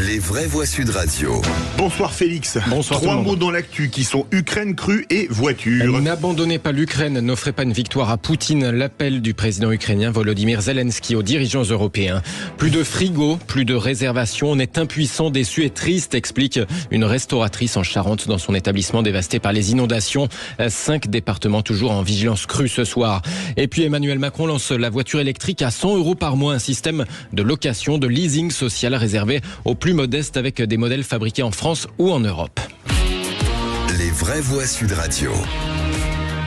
Les vraies voix Sud Radio. Bonsoir Félix. Bonsoir. Trois mots dans l'actu qui sont Ukraine, crue et voiture. N'abandonnez pas l'Ukraine, n'offrez pas une victoire à Poutine. L'appel du président ukrainien Volodymyr Zelensky aux dirigeants européens. Plus de frigo, plus de réservations. On est impuissant, déçu et triste, explique une restauratrice en Charente dans son établissement dévasté par les inondations. 5 départements toujours en vigilance crue ce soir. Et puis Emmanuel Macron lance la voiture électrique à 100 € par mois. Un système de location, de leasing social réservé aux plus modestes avec des modèles fabriqués en France ou en Europe. Les vraies voix Sud Radio.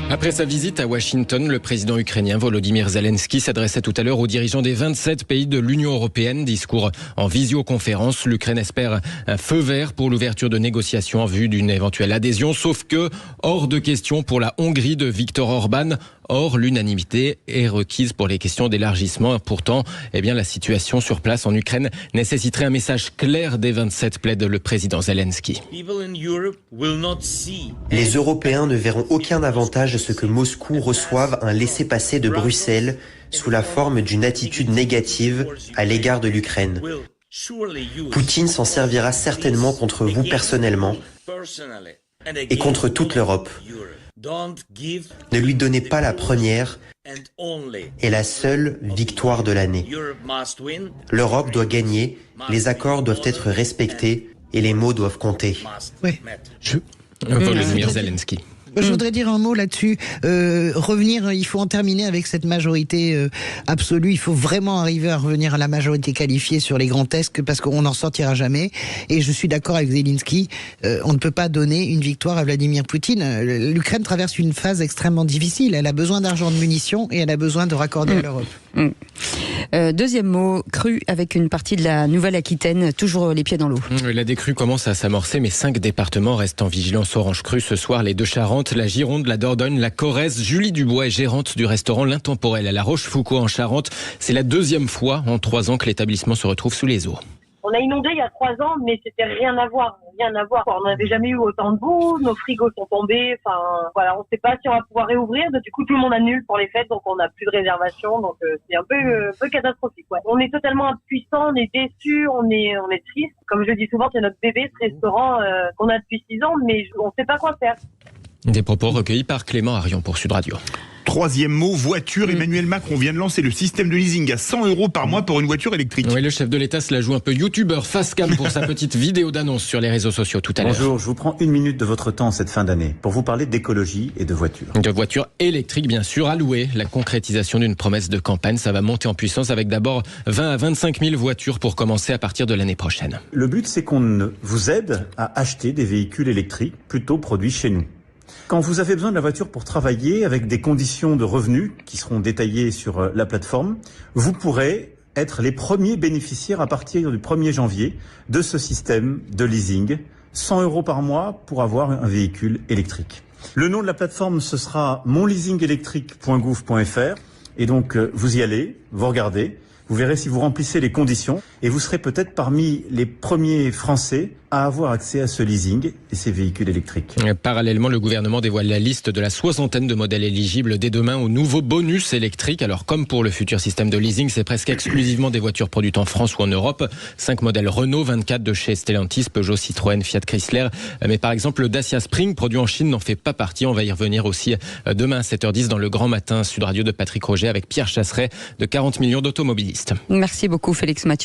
Après sa visite à Washington, le président ukrainien Volodymyr Zelensky s'adressait tout à l'heure aux dirigeants des 27 pays de l'Union européenne. Discours en visioconférence. L'Ukraine espère un feu vert pour l'ouverture de négociations en vue d'une éventuelle adhésion. Sauf que, hors de question pour la Hongrie de Viktor Orban. Or, l'unanimité est requise pour les questions d'élargissement. Pourtant, la situation sur place en Ukraine nécessiterait un message clair des 27, plaide le président Zelensky. Les Européens ne verront aucun avantage à ce que Moscou reçoive un laissez-passer de Bruxelles sous la forme d'une attitude négative à l'égard de l'Ukraine. Poutine s'en servira certainement contre vous personnellement et contre toute l'Europe. Ne lui donnez pas la première et la seule victoire de l'année. L'Europe doit gagner, les accords doivent être respectés et les mots doivent compter. Oui. Volodymyr Zelensky. Je voudrais dire un mot là-dessus. Revenir, il faut en terminer avec cette majorité absolue. Il faut vraiment arriver à revenir à la majorité qualifiée sur les grands tests parce qu'on n'en sortira jamais. Et je suis d'accord avec Zelensky. On ne peut pas donner une victoire à Vladimir Poutine. L'Ukraine traverse une phase extrêmement difficile. Elle a besoin d'argent de munitions et elle a besoin de raccorder à l'Europe. Deuxième mot, crue avec une partie de la Nouvelle-Aquitaine, toujours les pieds dans l'eau. La décrue commence à s'amorcer, mais 5 départements restent en vigilance orange crue ce soir. Les Deux-Charentes, la Gironde, la Dordogne, la Corrèze. Julie Dubois est gérante du restaurant L'Intemporel à La Rochefoucauld en Charente. C'est la 2e fois en 3 ans que l'établissement se retrouve sous les eaux. On a inondé il y a 3 ans, mais c'était rien à voir. On n'avait jamais eu autant de boue, nos frigos sont tombés, on ne sait pas si on va pouvoir réouvrir. Du coup, tout le monde annule pour les fêtes, donc on n'a plus de réservation, donc c'est un peu catastrophique. Ouais. On est totalement impuissants, on est déçus, on est triste. Comme je dis souvent, c'est notre bébé, ce restaurant qu'on a depuis 6 ans, mais on ne sait pas quoi faire. Des propos recueillis par Clément Arion pour Sud Radio. Troisième mot, voiture. Emmanuel Macron vient de lancer le système de leasing à 100 € par mois pour une voiture électrique. Oui, le chef de l'État se la joue un peu youtubeur face cam pour sa petite vidéo d'annonce sur les réseaux sociaux tout à l'heure. Bonjour, je vous prends 1 minute de votre temps cette fin d'année pour vous parler d'écologie et de voitures. De voitures électriques, bien sûr, à louer. La concrétisation d'une promesse de campagne, ça va monter en puissance avec d'abord 20 à 25 000 voitures pour commencer à partir de l'année prochaine. Le but, c'est qu'on vous aide à acheter des véhicules électriques plutôt produits chez nous. Quand vous avez besoin de la voiture pour travailler avec des conditions de revenus qui seront détaillées sur la plateforme, vous pourrez être les premiers bénéficiaires à partir du 1er janvier de ce système de leasing. 100 € par mois pour avoir un véhicule électrique. Le nom de la plateforme, ce sera monleasingelectric.gouv.fr. Et donc, vous y allez, vous regardez, vous verrez si vous remplissez les conditions et vous serez peut-être parmi les premiers Français à avoir accès à ce leasing et ces véhicules électriques. Parallèlement, le gouvernement dévoile la liste de la 60aine de modèles éligibles dès demain au nouveau bonus électrique. Alors, comme pour le futur système de leasing, c'est presque exclusivement des voitures produites en France ou en Europe. 5 modèles Renault, 24 de chez Stellantis, Peugeot, Citroën, Fiat Chrysler. Mais par exemple, le Dacia Spring, produit en Chine, n'en fait pas partie. On va y revenir aussi demain à 7h10 dans le Grand Matin Sud Radio de Patrick Roger avec Pierre Chasseret de 40 millions d'automobilistes. Merci beaucoup Félix Mathieu.